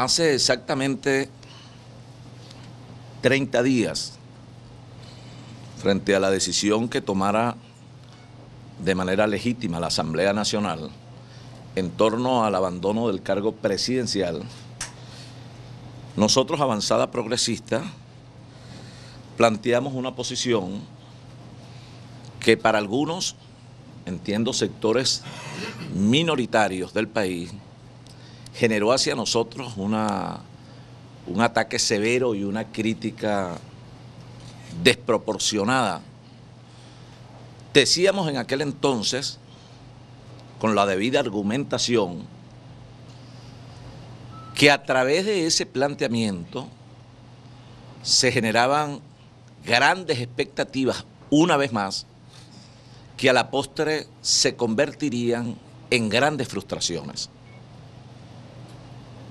Hace exactamente 30 días, frente a la decisión que tomara de manera legítima la Asamblea Nacional en torno al abandono del cargo presidencial, nosotros, Avanzada Progresista, planteamos una posición que para algunos, entiendo sectores minoritarios del país, generó hacia nosotros un ataque severo y una crítica desproporcionada. Decíamos en aquel entonces, con la debida argumentación, que a través de ese planteamiento se generaban grandes expectativas, una vez más, que a la postre se convertirían en grandes frustraciones.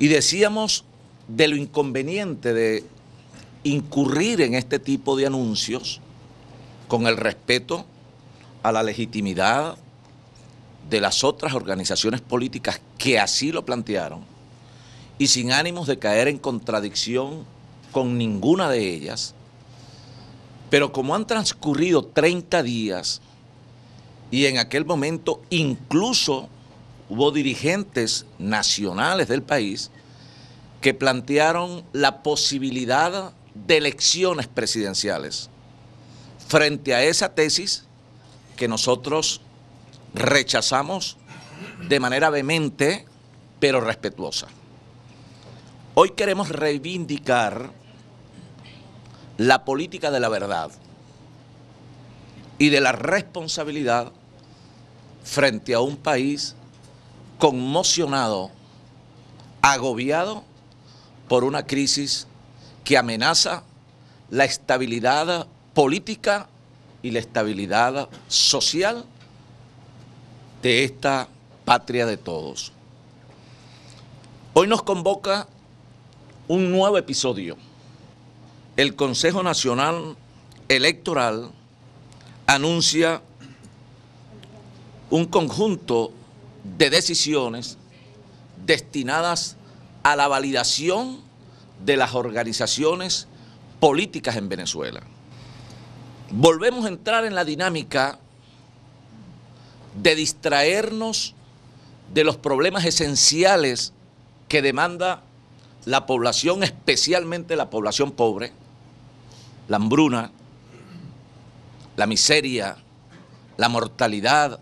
Y decíamos de lo inconveniente de incurrir en este tipo de anuncios con el respeto a la legitimidad de las otras organizaciones políticas que así lo plantearon y sin ánimos de caer en contradicción con ninguna de ellas. Pero como han transcurrido 30 días y en aquel momento incluso hubo dirigentes nacionales del país que plantearon la posibilidad de elecciones presidenciales. Frente a esa tesis que nosotros rechazamos de manera vehemente, pero respetuosa. Hoy queremos reivindicar la política de la verdad y de la responsabilidad frente a un país conmocionado, agobiado por una crisis que amenaza la estabilidad política y la estabilidad social de esta patria de todos. Hoy nos convoca un nuevo episodio. El Consejo Nacional Electoral anuncia un conjunto de decisiones destinadas a la validación de las organizaciones políticas en Venezuela. Volvemos a entrar en la dinámica de distraernos de los problemas esenciales que demanda la población, especialmente la población pobre, la hambruna, la miseria, la mortalidad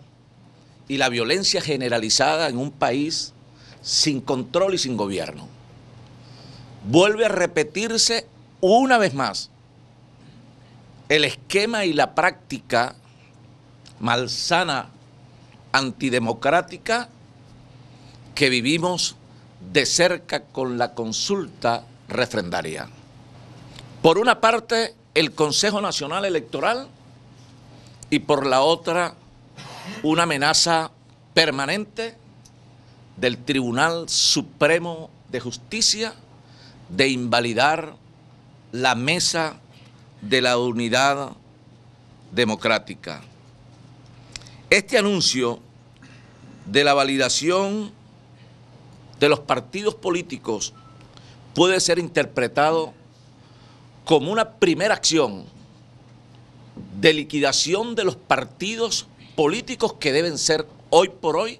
y la violencia generalizada en un país sin control y sin gobierno. Vuelve a repetirse una vez más el esquema y la práctica malsana, antidemocrática que vivimos de cerca con la consulta refrendaria. Por una parte, el Consejo Nacional Electoral y por la otra, una amenaza permanente del Tribunal Supremo de Justicia de invalidar la mesa de la unidad democrática. Este anuncio de la validación de los partidos políticos puede ser interpretado como una primera acción de liquidación de los partidos políticos que deben ser hoy por hoy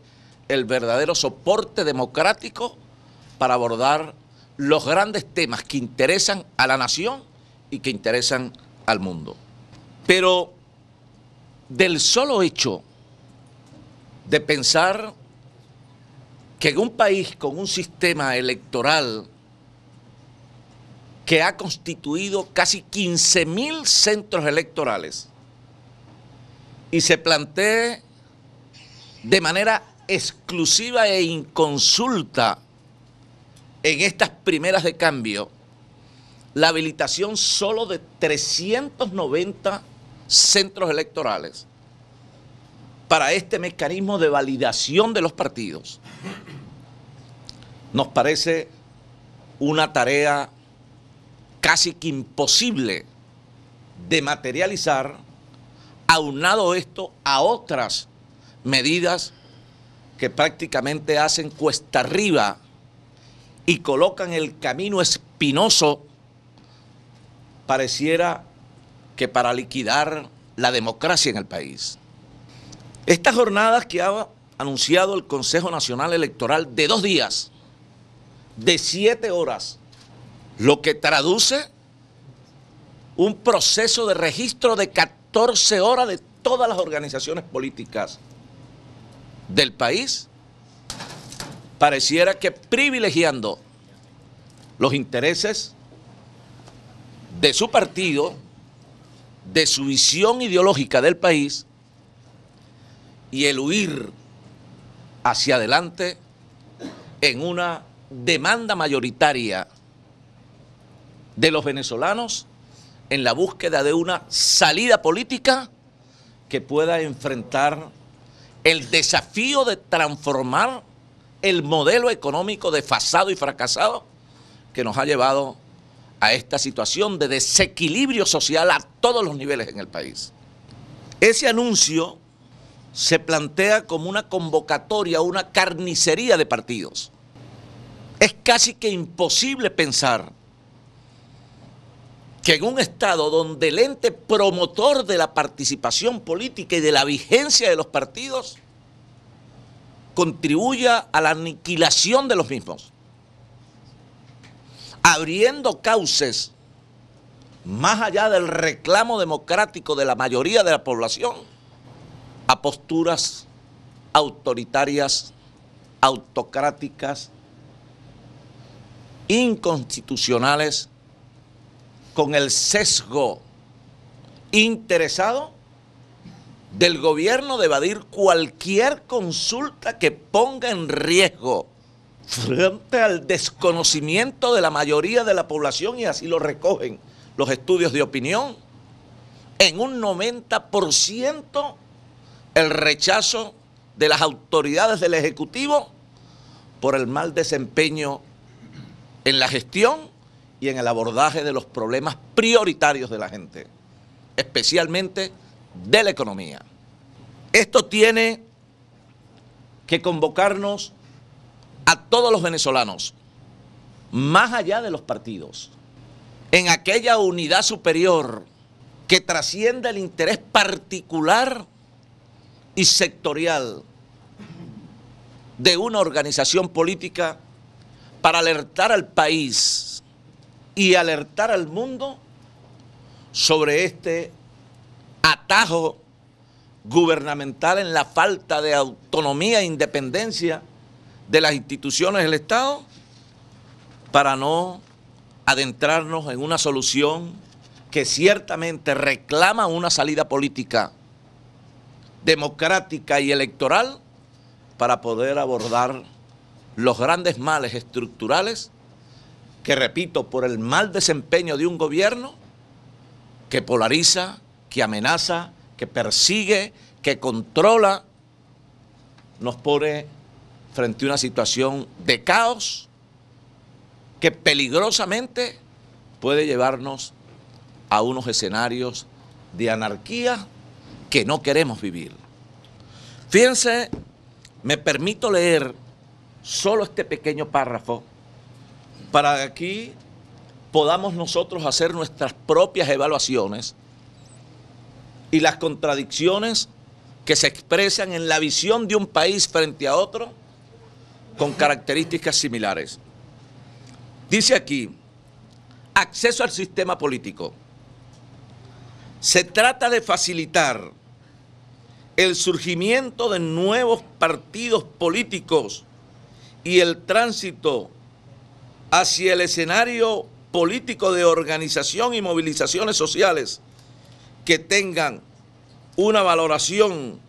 el verdadero soporte democrático para abordar los grandes temas que interesan a la nación y que interesan al mundo. Pero del solo hecho de pensar que en un país con un sistema electoral que ha constituido casi 15.000 centros electorales y se plantee de manera exclusiva e inconsulta en estas primeras de cambio la habilitación solo de 390 centros electorales para este mecanismo de validación de los partidos, nos parece una tarea casi que imposible de materializar, aunado esto a otras medidas que prácticamente hacen cuesta arriba y colocan el camino espinoso, pareciera que para liquidar la democracia en el país. Estas jornadas que ha anunciado el Consejo Nacional Electoral de 2 días, de 7 horas, lo que traduce un proceso de registro de 14 horas de todas las organizaciones políticas del país, pareciera que privilegiando los intereses de su partido, de su visión ideológica del país y el huir hacia adelante en una demanda mayoritaria de los venezolanos en la búsqueda de una salida política que pueda enfrentar el desafío de transformar el modelo económico desfasado y fracasado que nos ha llevado a esta situación de desequilibrio social a todos los niveles en el país. Ese anuncio se plantea como una convocatoria, una carnicería de partidos. Es casi que imposible pensar que en un Estado donde el ente promotor de la participación política y de la vigencia de los partidos contribuya a la aniquilación de los mismos, abriendo cauces más allá del reclamo democrático de la mayoría de la población a posturas autoritarias, autocráticas, inconstitucionales, con el sesgo interesado del gobierno de evadir cualquier consulta que ponga en riesgo frente al desconocimiento de la mayoría de la población, y así lo recogen los estudios de opinión, en un 90% el rechazo de las autoridades del Ejecutivo por el mal desempeño en la gestión y en el abordaje de los problemas prioritarios de la gente, especialmente de la economía. Esto tiene que convocarnos a todos los venezolanos, más allá de los partidos, en aquella unidad superior que trascienda el interés particular y sectorial de una organización política, para alertar al país y alertar al mundo sobre este atajo gubernamental en la falta de autonomía e independencia de las instituciones del Estado, para no adentrarnos en una solución que ciertamente reclama una salida política democrática y electoral para poder abordar los grandes males estructurales que, repito, por el mal desempeño de un gobierno que polariza, que amenaza, que persigue, que controla, nos pone frente a una situación de caos que peligrosamente puede llevarnos a unos escenarios de anarquía que no queremos vivir. Fíjense, me permito leer solo este pequeño párrafo para que aquí podamos nosotros hacer nuestras propias evaluaciones y las contradicciones que se expresan en la visión de un país frente a otro con características similares. Dice aquí, acceso al sistema político. Se trata de facilitar el surgimiento de nuevos partidos políticos y el tránsito hacia el escenario político de organización y movilizaciones sociales que tengan una valoración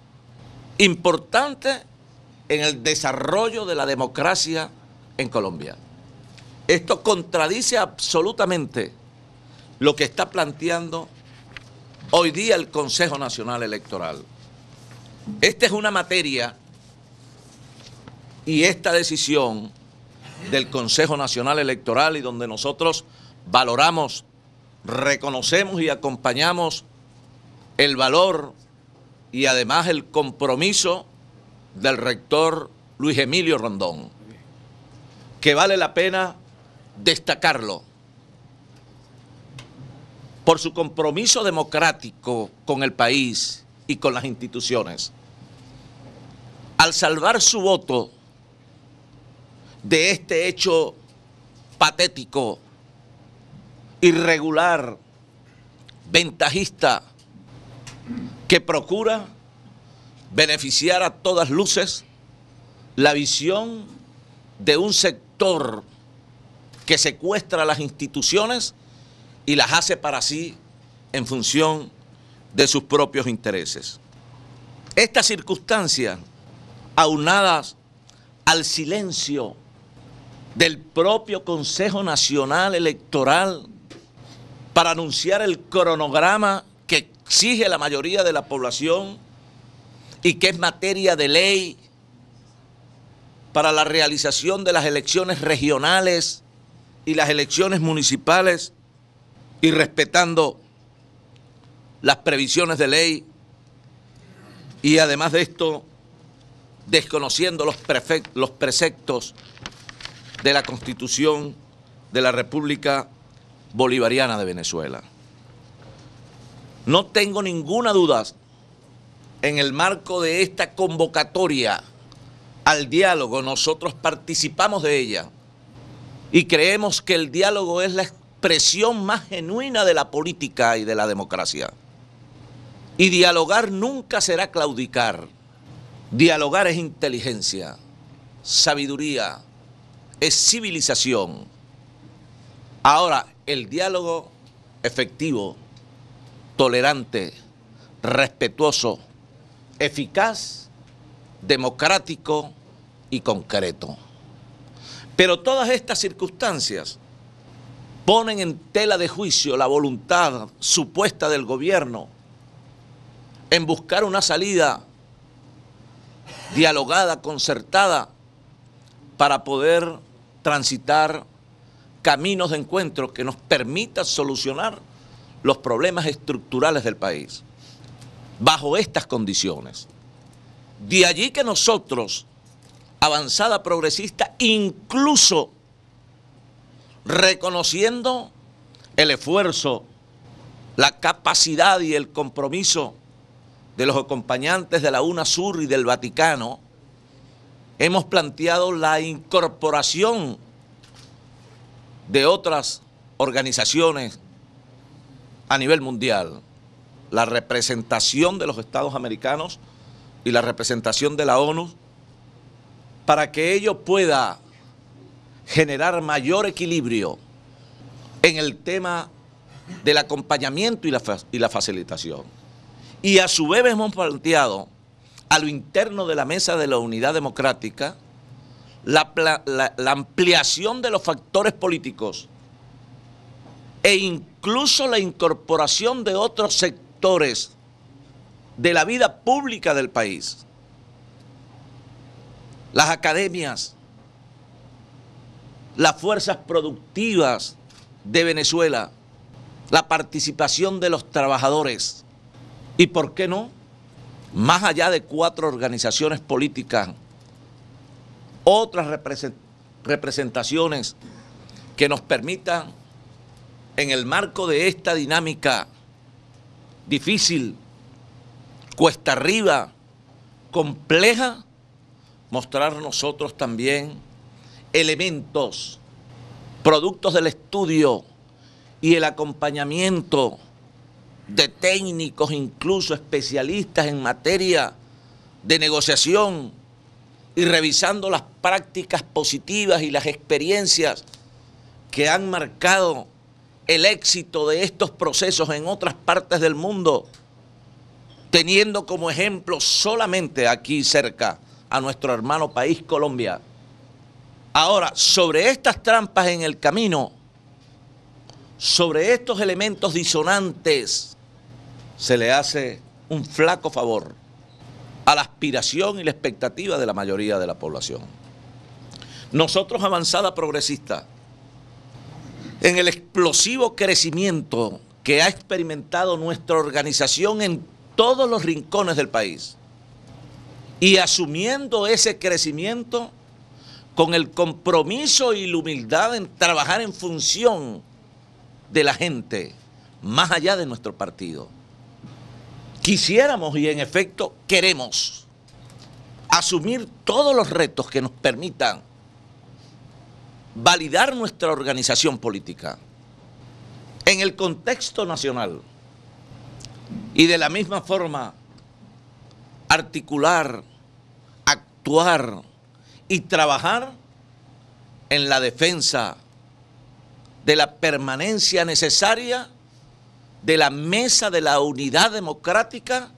importante en el desarrollo de la democracia en Colombia. Esto contradice absolutamente lo que está planteando hoy día el Consejo Nacional Electoral. Esta es una materia y esta decisión del Consejo Nacional Electoral, y donde nosotros valoramos, reconocemos y acompañamos el valor y además el compromiso del rector Luis Emilio Rondón, que vale la pena destacarlo por su compromiso democrático con el país y con las instituciones. Al salvar su voto de este hecho patético, irregular, ventajista, que procura beneficiar a todas luces la visión de un sector que secuestra las instituciones y las hace para sí en función de sus propios intereses. Estas circunstancias, aunadas al silencio del propio Consejo Nacional Electoral para anunciar el cronograma que exige la mayoría de la población y que es materia de ley para la realización de las elecciones regionales y las elecciones municipales, y respetando las previsiones de ley, y además de esto, desconociendo los preceptos de la Constitución de la República Bolivariana de Venezuela. No tengo ninguna duda en el marco de esta convocatoria al diálogo. Nosotros participamos de ella y creemos que el diálogo es la expresión más genuina de la política y de la democracia. Y dialogar nunca será claudicar. Dialogar es inteligencia, sabiduría, es civilización. Ahora, el diálogo efectivo, tolerante, respetuoso, eficaz, democrático y concreto. Pero todas estas circunstancias ponen en tela de juicio la voluntad supuesta del gobierno en buscar una salida dialogada, concertada, para poder transitar caminos de encuentro que nos permitan solucionar los problemas estructurales del país. Bajo estas condiciones, de allí que nosotros, Avanzada Progresista, incluso reconociendo el esfuerzo, la capacidad y el compromiso de los acompañantes de la UNASUR y del Vaticano, hemos planteado la incorporación de otras organizaciones a nivel mundial, la representación de los Estados americanos y la representación de la ONU, para que ello pueda generar mayor equilibrio en el tema del acompañamiento y la facilitación. Y a su vez hemos planteado a lo interno de la Mesa de la Unidad Democrática la ampliación de los factores políticos e incluso la incorporación de otros sectores de la vida pública del país. Las academias, las fuerzas productivas de Venezuela, la participación de los trabajadores y, ¿por qué no?, más allá de 4 organizaciones políticas, otras representaciones que nos permitan, en el marco de esta dinámica difícil, cuesta arriba, compleja, mostrar nosotros también elementos, productos del estudio y el acompañamiento de técnicos, incluso especialistas en materia de negociación, y revisando las prácticas positivas y las experiencias que han marcado el éxito de estos procesos en otras partes del mundo, teniendo como ejemplo solamente aquí cerca a nuestro hermano país Colombia. Ahora, sobre estas trampas en el camino, sobre estos elementos disonantes, se le hace un flaco favor a la aspiración y la expectativa de la mayoría de la población. Nosotros, Avanzada Progresista, en el explosivo crecimiento que ha experimentado nuestra organización en todos los rincones del país, y asumiendo ese crecimiento con el compromiso y la humildad en trabajar en función de la gente, más allá de nuestro partido. Quisiéramos y en efecto queremos asumir todos los retos que nos permitan validar nuestra organización política en el contexto nacional y de la misma forma articular, actuar y trabajar en la defensa de la permanencia necesaria de la mesa de la unidad democrática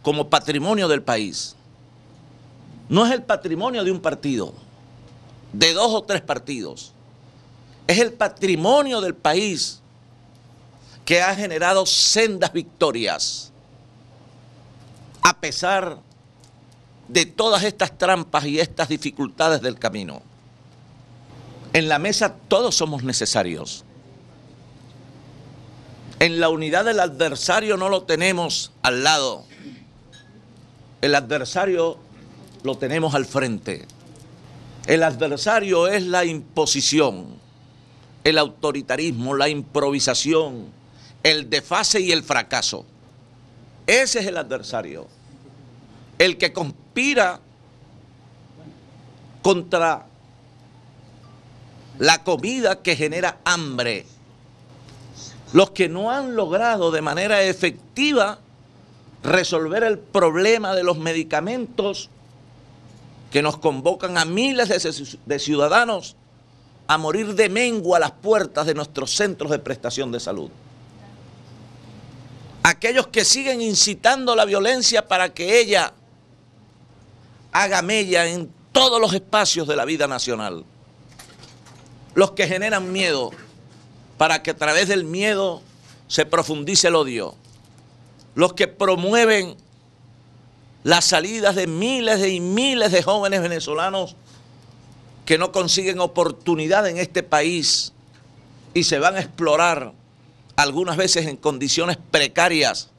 como patrimonio del país. No es el patrimonio de un partido, de 2 o 3 partidos. Es el patrimonio del país que ha generado sendas victorias, a pesar de todas estas trampas y estas dificultades del camino. En la mesa todos somos necesarios. En la unidad del adversario no lo tenemos al lado. El adversario lo tenemos al frente. El adversario es la imposición, el autoritarismo, la improvisación, el desfase y el fracaso. Ese es el adversario. El que conspira contra la comida que genera hambre. Los que no han logrado de manera efectiva resolver el problema de los medicamentos que nos convocan a miles de ciudadanos a morir de mengua a las puertas de nuestros centros de prestación de salud. Aquellos que siguen incitando la violencia para que ella haga mella en todos los espacios de la vida nacional. Los que generan miedo para que a través del miedo se profundice el odio. Los que promueven las salidas de miles y miles de jóvenes venezolanos que no consiguen oportunidad en este país y se van a explorar, algunas veces en condiciones precarias,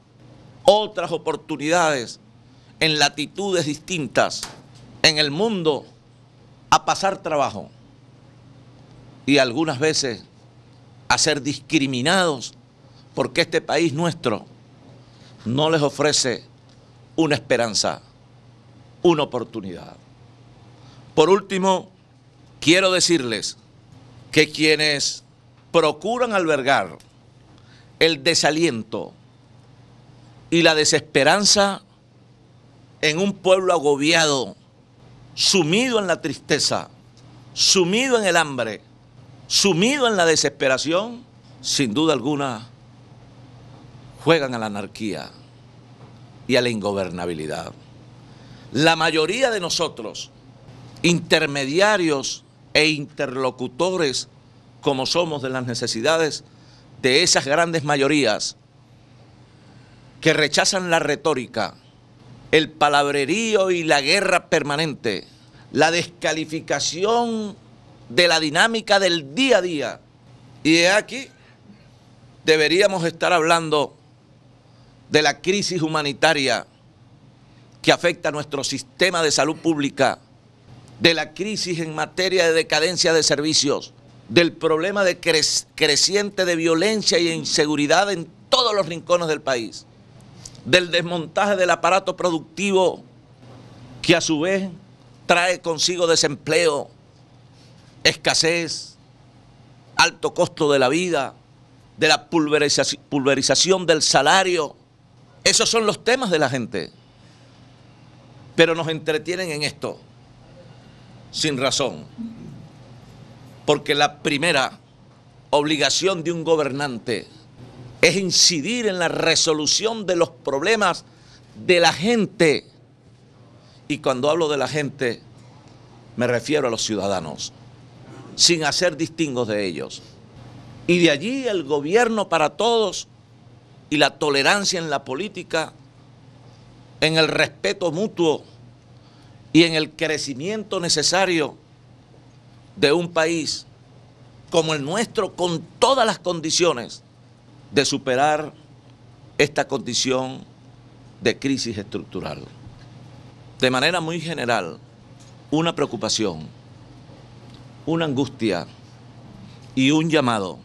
otras oportunidades en latitudes distintas en el mundo a pasar trabajo y algunas veces a ser discriminados porque este país nuestro no les ofrece una esperanza, una oportunidad. Por último, quiero decirles que quienes procuran albergar el desaliento y la desesperanza en un pueblo agobiado, sumido en la tristeza, sumido en el hambre, sumido en la desesperación, sin duda alguna, juegan a la anarquía y a la ingobernabilidad. La mayoría de nosotros, intermediarios e interlocutores, como somos de las necesidades de esas grandes mayorías que rechazan la retórica, el palabrerío y la guerra permanente, la descalificación de la dinámica del día a día. Y de aquí deberíamos estar hablando de la crisis humanitaria que afecta a nuestro sistema de salud pública, de la crisis en materia de decadencia de servicios, del problema de creciente de violencia y inseguridad en todos los rincones del país, del desmontaje del aparato productivo que a su vez trae consigo desempleo, escasez, alto costo de la vida, de la pulverización del salario. Esos son los temas de la gente. Pero nos entretienen en esto, sin razón. Porque la primera obligación de un gobernante es incidir en la resolución de los problemas de la gente. Y cuando hablo de la gente, me refiero a los ciudadanos, sin hacer distingos de ellos. Y de allí el gobierno para todos y la tolerancia en la política, en el respeto mutuo y en el crecimiento necesario de un país como el nuestro, con todas las condiciones de superar esta condición de crisis estructural. De manera muy general, una preocupación una angustia y un llamado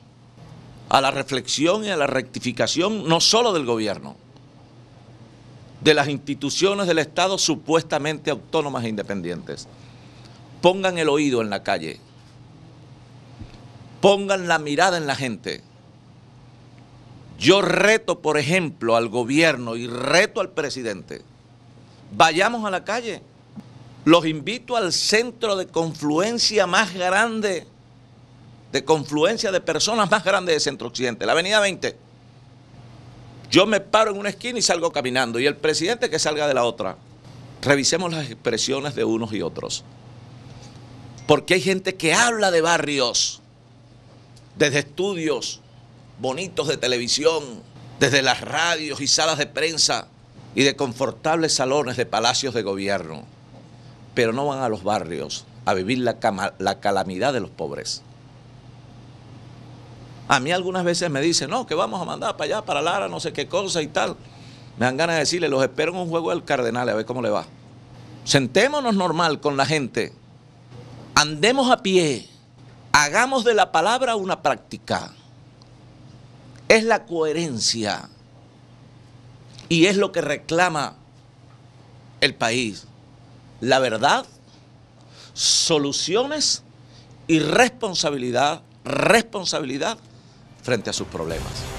a la reflexión y a la rectificación no solo del gobierno, de las instituciones del Estado supuestamente autónomas e independientes. Pongan el oído en la calle, pongan la mirada en la gente. Yo reto, por ejemplo, al gobierno y reto al presidente. Vayamos a la calle. Los invito al centro de confluencia más grande, de confluencia de personas más grande de Centro Occidente, la Avenida 20. Yo me paro en una esquina y salgo caminando, y el presidente que salga de la otra. Revisemos las expresiones de unos y otros. Porque hay gente que habla de barrios, desde estudios bonitos de televisión, desde las radios y salas de prensa y de confortables salones de palacios de gobierno, pero no van a los barrios a vivir la calamidad de los pobres. A mí algunas veces me dicen, no, que vamos a mandar para allá, para Lara, no sé qué cosa y tal. Me dan ganas de decirle, los espero en un juego del Cardenal, a ver cómo le va. Sentémonos normal con la gente, andemos a pie, hagamos de la palabra una práctica. Es la coherencia y es lo que reclama el país. La verdad, soluciones y responsabilidad frente a sus problemas.